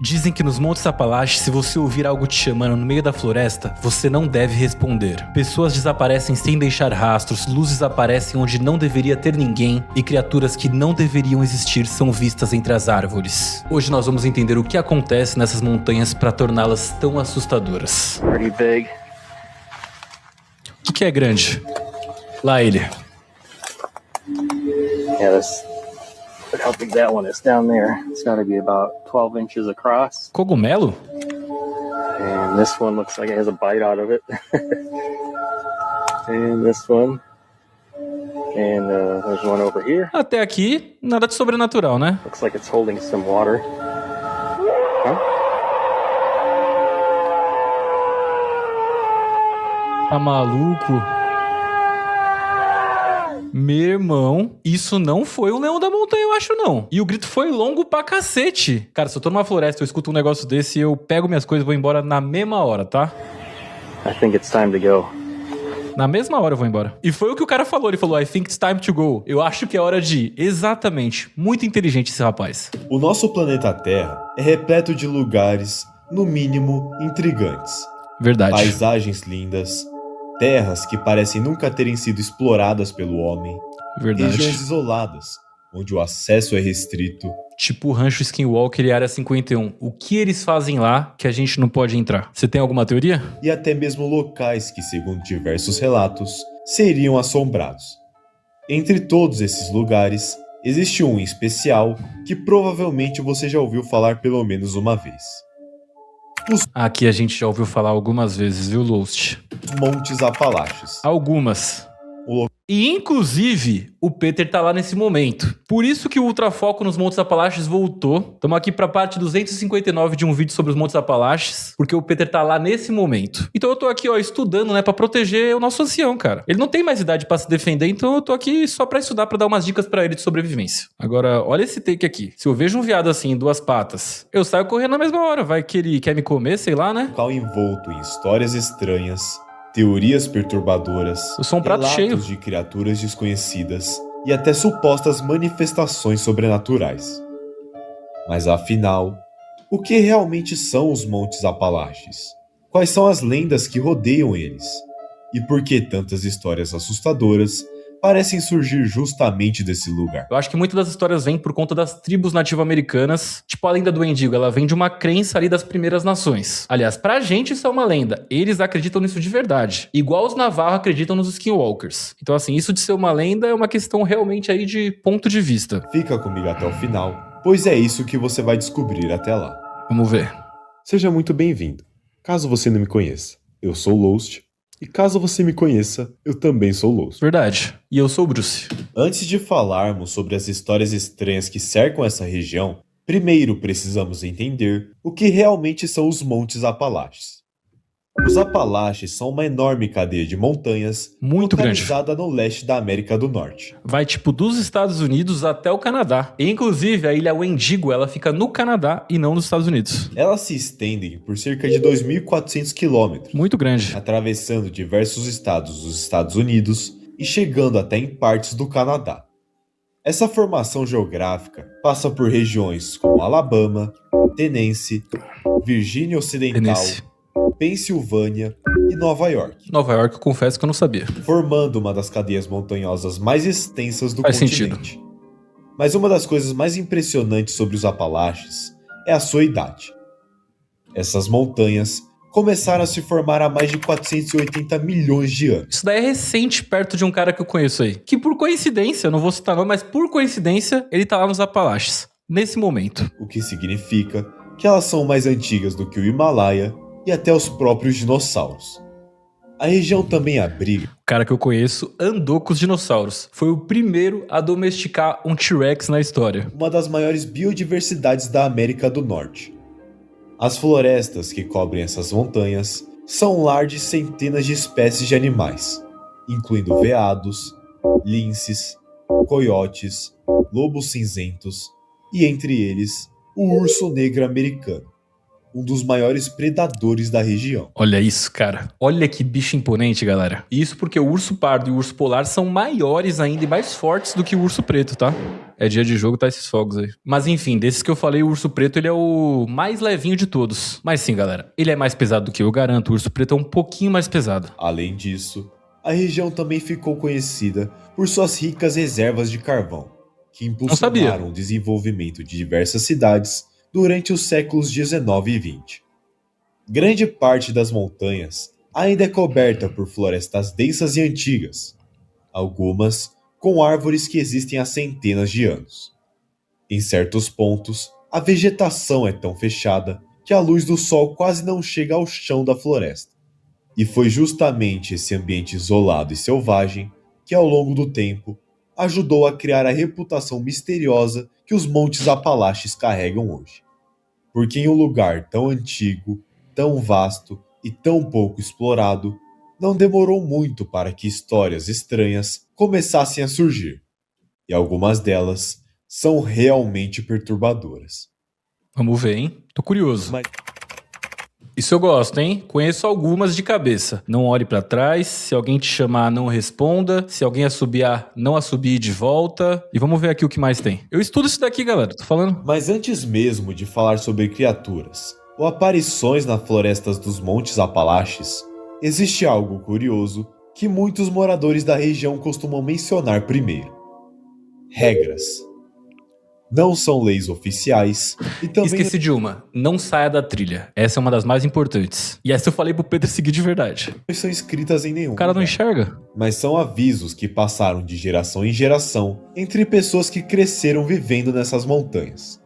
Dizem que nos Montes Apalaches, se você ouvir algo te chamando no meio da floresta, você não deve responder. Pessoas desaparecem sem deixar rastros, luzes aparecem onde não deveria ter ninguém e criaturas que não deveriam existir são vistas entre as árvores. Hoje nós vamos entender o que acontece nessas montanhas para torná-las tão assustadoras. Pretty big. O que é grande? Lá ele. Yeah, look how big that one is down there. It's got to be about 12 inches across. Cogumelo? And this one looks like it has a bite out of it. And this one. And there's one over here. Até aqui, nada de sobrenatural, né? Looks like it's holding some water. Huh? Tá maluco? Meu irmão, isso não foi um leão da montanha, eu acho não. E o grito foi longo pra cacete. Cara, se eu tô numa floresta, eu escuto um negócio desse, eu pego minhas coisas e vou embora na mesma hora, tá? I think it's time to go. Na mesma hora eu vou embora. E foi o que o cara falou, ele falou, I think it's time to go. Eu acho que é hora de ir. Exatamente. Muito inteligente esse rapaz. O nosso planeta Terra é repleto de lugares, no mínimo, intrigantes. Verdade. Paisagens lindas, terras que parecem nunca terem sido exploradas pelo homem, Verdade. regiões isoladas, onde o acesso é restrito. Tipo o Rancho Skinwalker e Área 51. O que eles fazem lá que a gente não pode entrar? Você tem alguma teoria? E até mesmo locais que, segundo diversos relatos, seriam assombrados. Entre todos esses lugares, existe um em especial que provavelmente você já ouviu falar pelo menos uma vez. Aqui a gente já ouviu falar algumas vezes, viu, Lost? Montes Apalaches. Algumas. E, inclusive, o Peter tá lá nesse momento. Por isso que o Ultrafoco nos Montes Apalaches voltou. Estamos aqui pra parte 259 de um vídeo sobre os Montes Apalaches, porque o Peter tá lá nesse momento. Então eu tô aqui, ó, estudando, né, pra proteger o nosso ancião, cara. Ele não tem mais idade pra se defender, então eu tô aqui só pra estudar, pra dar umas dicas pra ele de sobrevivência. Agora, olha esse take aqui. Se eu vejo um viado assim, em duas patas, eu saio correndo na mesma hora. Vai que ele quer me comer, sei lá, né? Local envolto em histórias estranhas, teorias perturbadoras, Eu sou um prato relatos cheio. de criaturas desconhecidas e até supostas manifestações sobrenaturais. Mas afinal, o que realmente são os Montes Apalaches? Quais são as lendas que rodeiam eles? E por que tantas histórias assustadoras parecem surgir justamente desse lugar? Eu acho que muitas das histórias vêm por conta das tribos nativo-americanas. Tipo a lenda do Wendigo, ela vem de uma crença ali das primeiras nações. Aliás, pra gente isso é uma lenda. Eles acreditam nisso de verdade. Igual os Navarro acreditam nos Skinwalkers. Então assim, isso de ser uma lenda é uma questão realmente aí de ponto de vista. Fica comigo até o final, pois é isso que você vai descobrir até lá. Vamos ver. Seja muito bem-vindo. Caso você não me conheça, eu sou Lost. E caso você me conheça, eu também sou Lost. Verdade. E eu sou o Bruce. Antes de falarmos sobre as histórias estranhas que cercam essa região, primeiro precisamos entender o que realmente são os Montes Apalaches. Os Apalaches são uma enorme cadeia de montanhas Muito grande. localizada no leste da América do Norte. Vai tipo dos Estados Unidos até o Canadá. E, inclusive, a ilha Wendigo, ela fica no Canadá e não nos Estados Unidos. Elas se estendem por cerca de 2.400 quilômetros, Muito grande. atravessando diversos estados dos Estados Unidos e chegando até em partes do Canadá. Essa formação geográfica passa por regiões como Alabama, Tennessee, Virgínia Ocidental, Tennessee. Pensilvânia e Nova York, Nova York, eu confesso que eu não sabia. formando uma das cadeias montanhosas mais extensas do Faz continente. Mas uma das coisas mais impressionantes sobre os Apalaches é a sua idade. Essas montanhas começaram a se formar há mais de 480 milhões de anos. Isso daí é recente perto de um cara que eu conheço aí. Que por coincidência, não vou citar nome, mas por coincidência, ele tá lá nos Apalaches. Nesse momento. O que significa que elas são mais antigas do que o Himalaia e até os próprios dinossauros. A região também abriga O cara que eu conheço andou com os dinossauros. Foi o primeiro a domesticar um T-Rex na história. uma das maiores biodiversidades da América do Norte. As florestas que cobrem essas montanhas são lar de centenas de espécies de animais, incluindo veados, linces, coiotes, lobos cinzentos e, entre eles, o urso negro americano. um dos maiores predadores da região. Olha isso, cara. Olha que bicho imponente, galera. Isso porque o urso pardo e o urso polar são maiores ainda e mais fortes do que o urso preto, tá? É dia de jogo, tá esses fogos aí. Mas enfim, desses que eu falei, o urso preto, ele é o mais levinho de todos. Mas sim, galera, ele é mais pesado do que eu garanto. O urso preto é um pouquinho mais pesado. Além disso, a região também ficou conhecida por suas ricas reservas de carvão, que impulsionaram o desenvolvimento de diversas cidades durante os séculos 19 e 20. Grande parte das montanhas ainda é coberta por florestas densas e antigas, algumas com árvores que existem há centenas de anos. Em certos pontos, a vegetação é tão fechada que a luz do sol quase não chega ao chão da floresta. E foi justamente esse ambiente isolado e selvagem que, ao longo do tempo, ajudou a criar a reputação misteriosa que os Montes Apalaches carregam hoje. Porque em um lugar tão antigo, tão vasto e tão pouco explorado, não demorou muito para que histórias estranhas começassem a surgir. E algumas delas são realmente perturbadoras. Vamos ver, hein? Tô curioso. Isso eu gosto, hein? Conheço algumas de cabeça. Não olhe pra trás, se alguém te chamar, não responda, se alguém assobiar, não assobie de volta. E vamos ver aqui o que mais tem. Eu estudo isso daqui, galera, tô falando. Mas antes mesmo de falar sobre criaturas ou aparições nas florestas dos Montes Apalaches, existe algo curioso que muitos moradores da região costumam mencionar primeiro: regras. Não são leis oficiais e também... Esqueci de uma. Não saia da trilha. Essa é uma das mais importantes. E essa eu falei pro Pedro seguir de verdade. Não são escritas em nenhum O cara não lugar, enxerga. mas são avisos que passaram de geração em geração entre pessoas que cresceram vivendo nessas montanhas.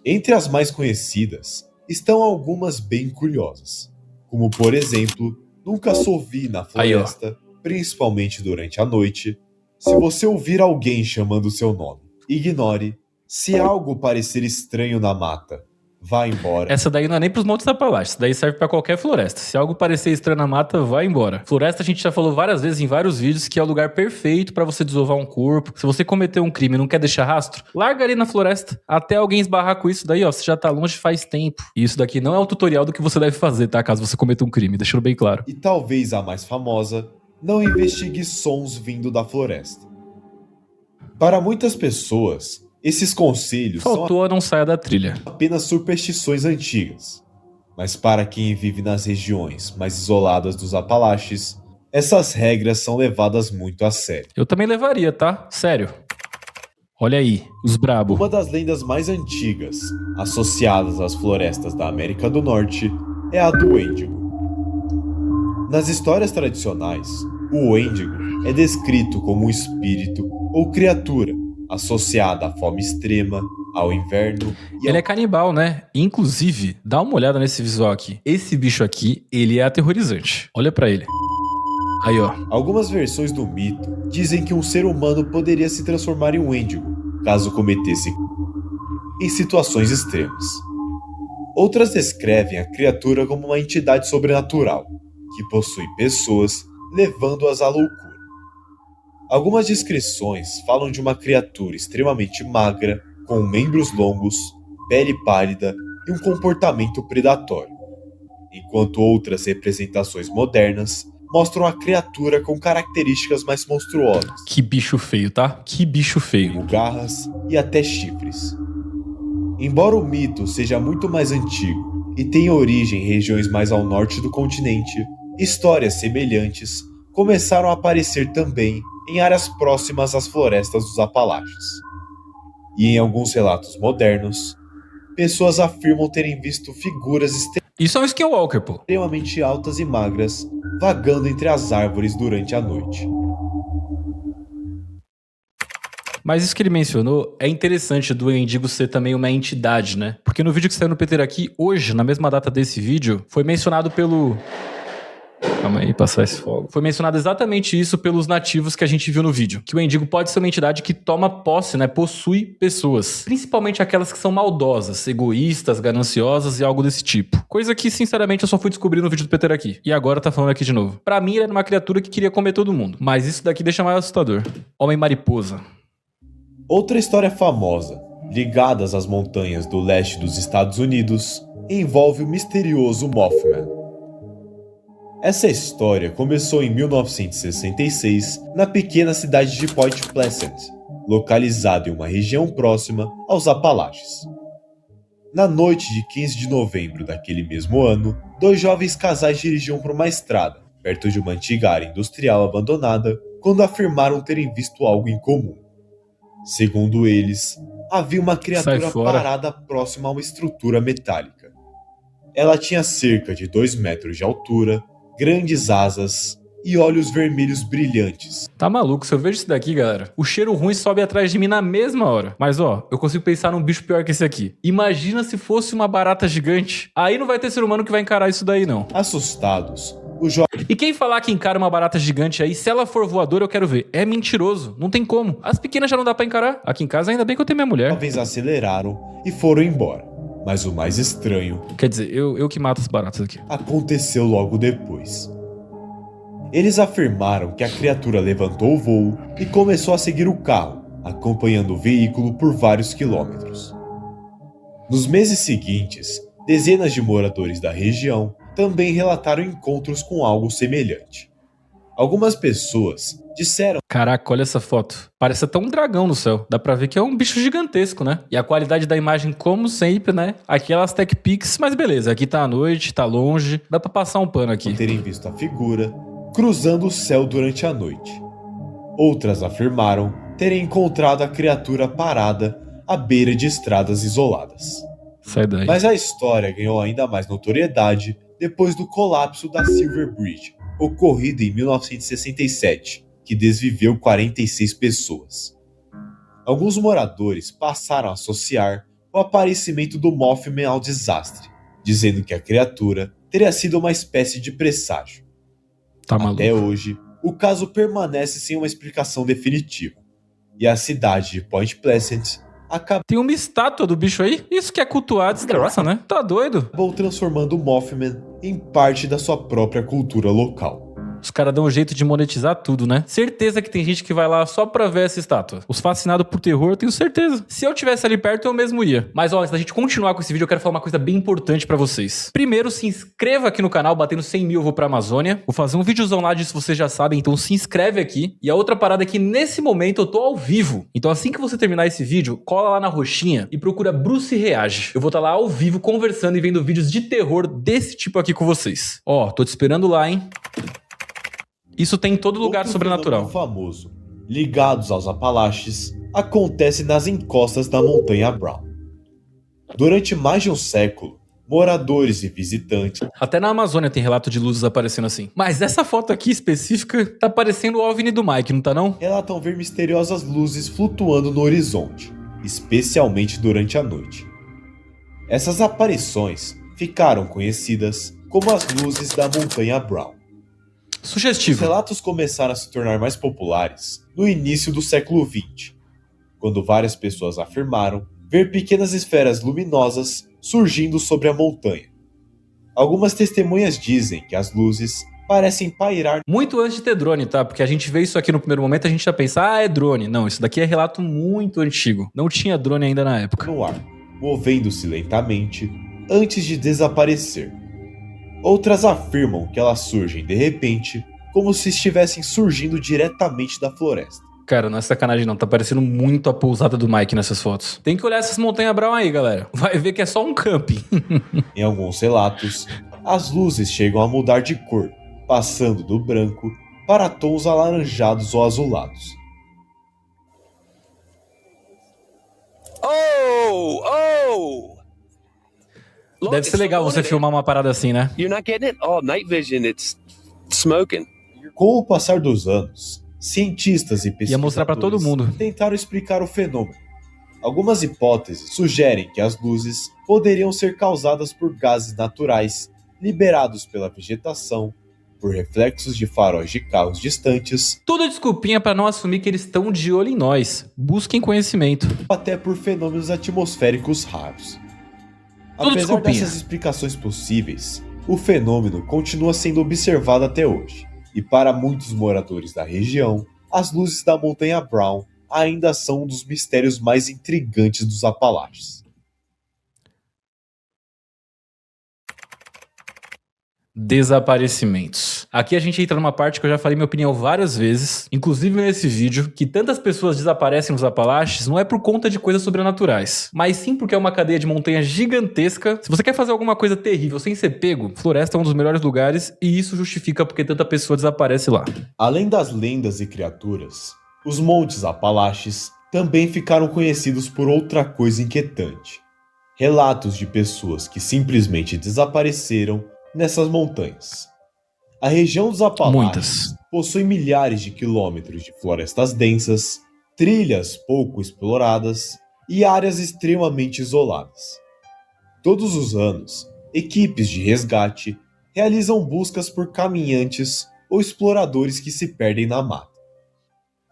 Entre as mais conhecidas estão algumas bem curiosas, como por exemplo, nunca assovie na floresta, principalmente durante a noite. Se você ouvir alguém chamando seu nome, ignore. Se algo parecer estranho na mata, vá embora. Essa daí não é nem pros Montes Apalaches, essa daí serve pra qualquer floresta. Se algo parecer estranho na mata, vá embora. Floresta a gente já falou várias vezes em vários vídeos que é o lugar perfeito pra você desovar um corpo. Se você cometeu um crime e não quer deixar rastro, larga ali na floresta. Até alguém esbarrar com isso daí, ó, você já tá longe faz tempo. E isso daqui não é o tutorial do que você deve fazer, tá? Caso você cometa um crime, deixando bem claro. E talvez a mais famosa, não investigue sons vindo da floresta. Para muitas pessoas, esses conselhos Faltou a não saia da trilha. são apenas superstições antigas. Mas para quem vive nas regiões mais isoladas dos Apalaches, essas regras são levadas muito a sério. Eu também levaria, tá? Sério. Olha aí, os brabo. Uma das lendas mais antigas, associadas às florestas da América do Norte, é a do Wendigo. Nas histórias tradicionais, o Wendigo é descrito como um espírito ou criatura associada à fome extrema, ao inverno e Ele é canibal, né? Inclusive, dá uma olhada nesse visual aqui. Esse bicho aqui, ele é aterrorizante. Olha pra ele. Aí, ó. Algumas versões do mito dizem que um ser humano poderia se transformar em um Wendigo, caso cometesse em situações extremas. Outras descrevem a criatura como uma entidade sobrenatural, que possui pessoas, levando-as à loucura. Algumas descrições falam de uma criatura extremamente magra, com membros longos, pele pálida e um comportamento predatório, enquanto outras representações modernas mostram a criatura com características mais monstruosas, Que bicho feio, tá? Que bicho feio. como garras e até chifres. Embora o mito seja muito mais antigo e tenha origem em regiões mais ao norte do continente, histórias semelhantes começaram a aparecer também em áreas próximas às florestas dos Apalaches. E em alguns relatos modernos, pessoas afirmam terem visto figuras Isso é um skinwalker, pô. extremamente altas e magras vagando entre as árvores durante a noite. Mas isso que ele mencionou é interessante do Wendigo ser também uma entidade, né? Porque no vídeo que saiu no Peter aqui, hoje, na mesma data desse vídeo, foi mencionado pelo... Calma aí, passar esse fogo. Foi mencionado exatamente isso pelos nativos que a gente viu no vídeo. Que o Wendigo pode ser uma entidade que toma posse, né? Possui pessoas. Principalmente aquelas que são maldosas, egoístas, gananciosas e algo desse tipo. Coisa que, sinceramente, eu só fui descobrir no vídeo do Peter aqui. E agora tá falando aqui de novo. Pra mim, ele era uma criatura que queria comer todo mundo. Mas isso daqui deixa mais assustador. Homem-mariposa. Outra história famosa, ligada às montanhas do leste dos Estados Unidos, envolve o misterioso Mothman. Essa história começou em 1966 na pequena cidade de Point Pleasant, localizada em uma região próxima aos Apalaches. Na noite de 15 de novembro daquele mesmo ano, 2 jovens casais dirigiam por uma estrada, perto de uma antiga área industrial abandonada, quando afirmaram terem visto algo incomum. Segundo eles, havia uma criatura parada próxima a uma estrutura metálica. Ela tinha cerca de 2 metros de altura, grandes asas e olhos vermelhos brilhantes. Tá maluco, se eu vejo isso daqui, galera, o cheiro ruim sobe atrás de mim na mesma hora. Mas ó, eu consigo pensar num bicho pior que esse aqui. Imagina se fosse uma barata gigante. Aí não vai ter ser humano que vai encarar isso daí, não. Assustados, os jovens... E quem falar que encara uma barata gigante aí, se ela for voadora, eu quero ver. É mentiroso, não tem como. As pequenas já não dá pra encarar. Aqui em casa, ainda bem que eu tenho minha mulher. Os jovens aceleraram e foram embora. Mas o mais estranho... Quer dizer, eu que mato as baratas aqui. Aconteceu logo depois. Eles afirmaram que a criatura levantou o voo e começou a seguir o carro, acompanhando o veículo por vários quilômetros. Nos meses seguintes, dezenas de moradores da região também relataram encontros com algo semelhante. Algumas pessoas disseram... Caraca, olha essa foto. Parece até um dragão no céu. Dá pra ver que é um bicho gigantesco, né? E a qualidade da imagem, como sempre, né? Aquelas tech pics, mas beleza. Aqui tá à noite, tá longe. Dá pra passar um pano aqui. Terem visto a figura cruzando o céu durante a noite. Outras afirmaram terem encontrado a criatura parada à beira de estradas isoladas. Sai daí. Mas a história ganhou ainda mais notoriedade depois do colapso da Silver Bridge, ocorrido em 1967, que desviveu 46 pessoas. Alguns moradores passaram a associar o aparecimento do Mothman ao desastre, dizendo que a criatura teria sido uma espécie de presságio. Tá maluco. Até hoje, o caso permanece sem uma explicação definitiva, e a cidade de Point Pleasant Tem uma estátua do bicho aí? Isso que é cultuar a desgraça, né? Tá doido? acabou transformando o Mothman em parte da sua própria cultura local. Os caras dão um jeito de monetizar tudo, né? Certeza que tem gente que vai lá só pra ver essa estátua. Os fascinados por terror, eu tenho certeza. Se eu tivesse ali perto, eu mesmo ia. Mas ó, antes da gente continuar com esse vídeo, eu quero falar uma coisa bem importante pra vocês. Primeiro, se inscreva aqui no canal, batendo 100 mil eu vou pra Amazônia. Vou fazer um videozão lá disso, vocês já sabem, então se inscreve aqui. E a outra parada é que nesse momento eu tô ao vivo. Então assim que você terminar esse vídeo, cola lá na roxinha e procura Bruce Reage. Eu vou estar lá ao vivo conversando e vendo vídeos de terror desse tipo aqui com vocês. Ó, tô te esperando lá, hein? Isso tem em todo lugar Outro sobrenatural. fenômeno famoso, ligados aos Apalaches, acontece nas encostas da Montanha Brown. Durante mais de um século, moradores e visitantes... Até na Amazônia tem relato de luzes aparecendo assim. Mas essa foto aqui específica tá parecendo o OVNI do Mike, não tá não? relatam ver misteriosas luzes flutuando no horizonte, especialmente durante a noite. Essas aparições ficaram conhecidas como as luzes da Montanha Brown. Os Sugestivo. relatos começaram a se tornar mais populares no início do século XX, quando várias pessoas afirmaram ver pequenas esferas luminosas surgindo sobre a montanha. Algumas testemunhas dizem que as luzes parecem pairar Muito antes de ter drone, tá? Porque a gente vê isso aqui no primeiro momento, a gente já pensa, ah, é drone. Não, isso daqui é relato muito antigo. Não tinha drone ainda na época. no ar, movendo-se lentamente antes de desaparecer. Outras afirmam que elas surgem de repente, como se estivessem surgindo diretamente da floresta. Cara, não é sacanagem não, tá parecendo muito a pousada do Mike nessas fotos. Tem que olhar essas montanhas Brown aí, galera. Vai ver que é só um camping. Em alguns relatos, as luzes chegam a mudar de cor, passando do branco para tons alaranjados ou azulados. Oh! Look, Deve ser it's legal not você on it. filmar uma parada assim, né? You're not getting it? Oh, night vision, it's smoking. Com o passar dos anos, cientistas e Ia pesquisadores mostrar pra todo mundo. tentaram explicar o fenômeno. Algumas hipóteses sugerem que as luzes poderiam ser causadas por gases naturais liberados pela vegetação, por reflexos de faróis de carros distantes, Tudo desculpinha pra não assumir que eles estão de olho em nós. Busquem conhecimento. ou até por fenômenos atmosféricos raros. Tudo Apesar desculpinha. dessas explicações possíveis, o fenômeno continua sendo observado até hoje, e para muitos moradores da região, as luzes da Montanha Brown ainda são um dos mistérios mais intrigantes dos Apalaches. Desaparecimentos. Aqui a gente entra numa parte que eu já falei minha opinião várias vezes, inclusive nesse vídeo, que tantas pessoas desaparecem nos Apalaches não é por conta de coisas sobrenaturais, mas sim porque é uma cadeia de montanha gigantesca. Se você quer fazer alguma coisa terrível sem ser pego, Floresta é um dos melhores lugares e isso justifica porque tanta pessoa desaparece lá. Além das lendas e criaturas, os Montes Apalaches também ficaram conhecidos por outra coisa inquietante. Relatos de pessoas que simplesmente desapareceram nessas montanhas. A região dos Apalaches possui milhares de quilômetros de florestas densas, trilhas pouco exploradas e áreas extremamente isoladas. Todos os anos, equipes de resgate realizam buscas por caminhantes ou exploradores que se perdem na mata.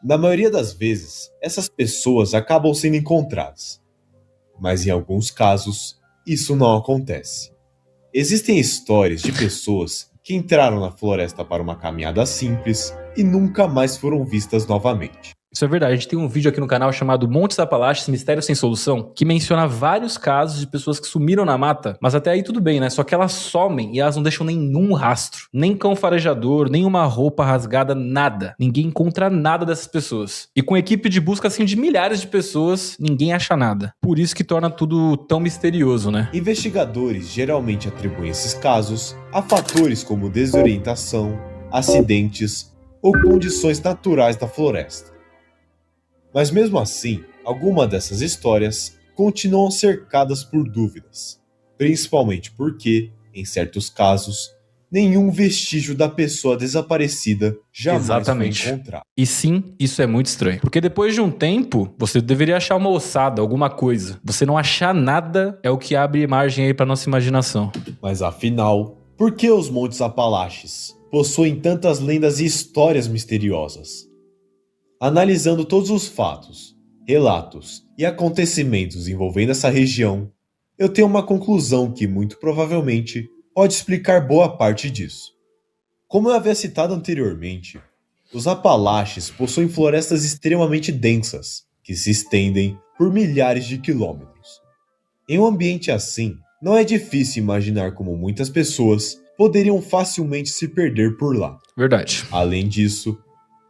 Na maioria das vezes, essas pessoas acabam sendo encontradas, mas em alguns casos, isso não acontece. Existem histórias de pessoas que entraram na floresta para uma caminhada simples e nunca mais foram vistas novamente. Isso é verdade, a gente tem um vídeo aqui no canal chamado Montes Apalaches, Mistério Sem Solução, que menciona vários casos de pessoas que sumiram na mata, mas até aí tudo bem, né? Só que elas somem e elas não deixam nenhum rastro, nem cão farejador, nem uma roupa rasgada, nada. Ninguém encontra nada dessas pessoas. E com equipe de busca assim de milhares de pessoas, ninguém acha nada. Por isso que torna tudo tão misterioso, né? Investigadores geralmente atribuem esses casos a fatores como desorientação, acidentes ou condições naturais da floresta. Mas mesmo assim, algumas dessas histórias continuam cercadas por dúvidas, principalmente porque, em certos casos, nenhum vestígio da pessoa desaparecida jamais foi encontrado. E sim, isso é muito estranho, porque depois de um tempo, você deveria achar uma ossada, alguma coisa. Você não achar nada é o que abre margem aí para nossa imaginação. Mas afinal, por que os Montes Apalaches possuem tantas lendas e histórias misteriosas? Analisando todos os fatos, relatos e acontecimentos envolvendo essa região, eu tenho uma conclusão que muito provavelmente pode explicar boa parte disso. Como eu havia citado anteriormente, os Apalaches possuem florestas extremamente densas, que se estendem por milhares de quilômetros. Em um ambiente assim, não é difícil imaginar como muitas pessoas poderiam facilmente se perder por lá. Verdade. Além disso,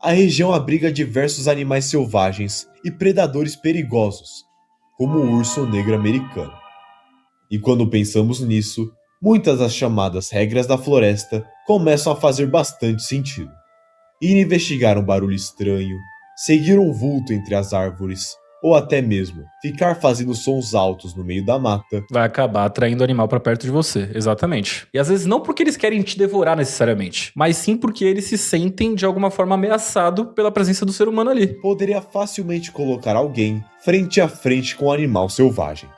a região abriga diversos animais selvagens e predadores perigosos, como o urso negro americano. E quando pensamos nisso, muitas das chamadas regras da floresta começam a fazer bastante sentido. Ir investigar um barulho estranho, seguir um vulto entre as árvores, ou até mesmo ficar fazendo sons altos no meio da mata, vai acabar atraindo o animal pra perto de você, exatamente. E às vezes não porque eles querem te devorar necessariamente, mas sim porque eles se sentem de alguma forma ameaçados pela presença do ser humano ali. poderia facilmente colocar alguém frente a frente com um animal selvagem.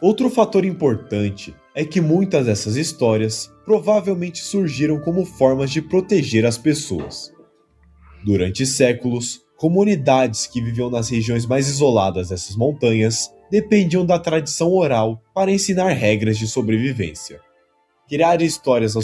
Outro fator importante é que muitas dessas histórias provavelmente surgiram como formas de proteger as pessoas. Durante séculos, comunidades que viviam nas regiões mais isoladas dessas montanhas dependiam da tradição oral para ensinar regras de sobrevivência. Criar histórias...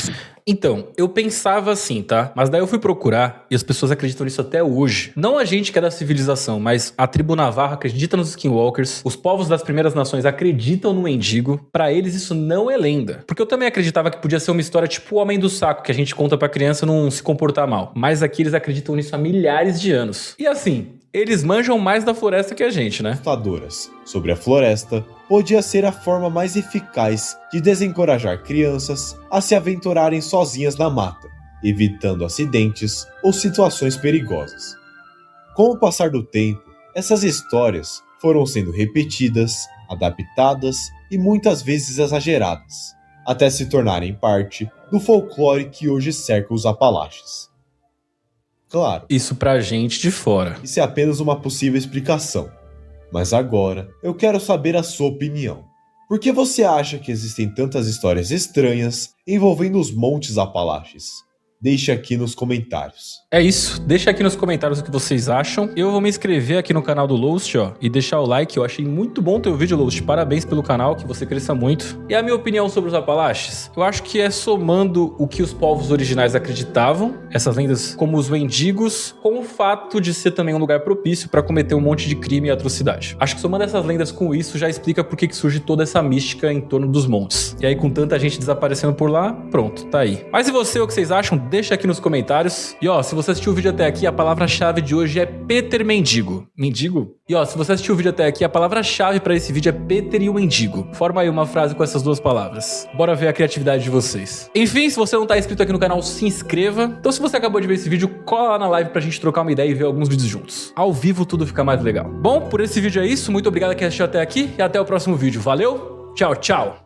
Então, eu pensava assim, tá? Mas daí eu fui procurar e as pessoas acreditam nisso até hoje. Não a gente que é da civilização, mas a tribo Navarra acredita nos Skinwalkers, os povos das primeiras nações acreditam no mendigo. Pra eles isso não é lenda. Porque eu também acreditava que podia ser uma história tipo o Homem do Saco, que a gente conta pra criança não se comportar mal. Mas aqui eles acreditam nisso há milhares de anos. E assim, eles manjam mais da floresta que a gente, né? assustadoras sobre a floresta podia ser a forma mais eficaz de desencorajar crianças a se aventurarem sozinhas na mata, evitando acidentes ou situações perigosas. Com o passar do tempo, essas histórias foram sendo repetidas, adaptadas e muitas vezes exageradas, até se tornarem parte do folclore que hoje cerca os Apalaches. Claro, Isso pra gente de fora. isso é apenas uma possível explicação. Mas agora, eu quero saber a sua opinião. Por que você acha que existem tantas histórias estranhas envolvendo os Montes Apalaches? Deixe aqui nos comentários. É isso, deixa aqui nos comentários o que vocês acham. Eu vou me inscrever aqui no canal do Lost, ó, e deixar o like. Eu achei muito bom teu vídeo, Lost. Parabéns pelo canal, que você cresça muito. E a minha opinião sobre os Apalaches? Eu acho que é somando o que os povos originais acreditavam, essas lendas como os Wendigos, com o fato de ser também um lugar propício para cometer um monte de crime e atrocidade. Acho que somando essas lendas com isso já explica por que surge toda essa mística em torno dos montes. E aí com tanta gente desaparecendo por lá, pronto, tá aí. Mas e você, o que vocês acham? Deixa aqui nos comentários. E ó, se você assistiu o vídeo até aqui, a palavra-chave de hoje é Peter Mendigo. Mendigo? E ó, se você assistiu o vídeo até aqui, a palavra-chave para esse vídeo é Peter e o Mendigo. Forma aí uma frase com essas duas palavras. Bora ver a criatividade de vocês. Enfim, se você não tá inscrito aqui no canal, se inscreva. Então se você acabou de ver esse vídeo, cola lá na live pra gente trocar uma ideia e ver alguns vídeos juntos. Ao vivo tudo fica mais legal. Bom, por esse vídeo é isso. Muito obrigado a quem assistiu até aqui e até o próximo vídeo. Valeu, tchau, tchau!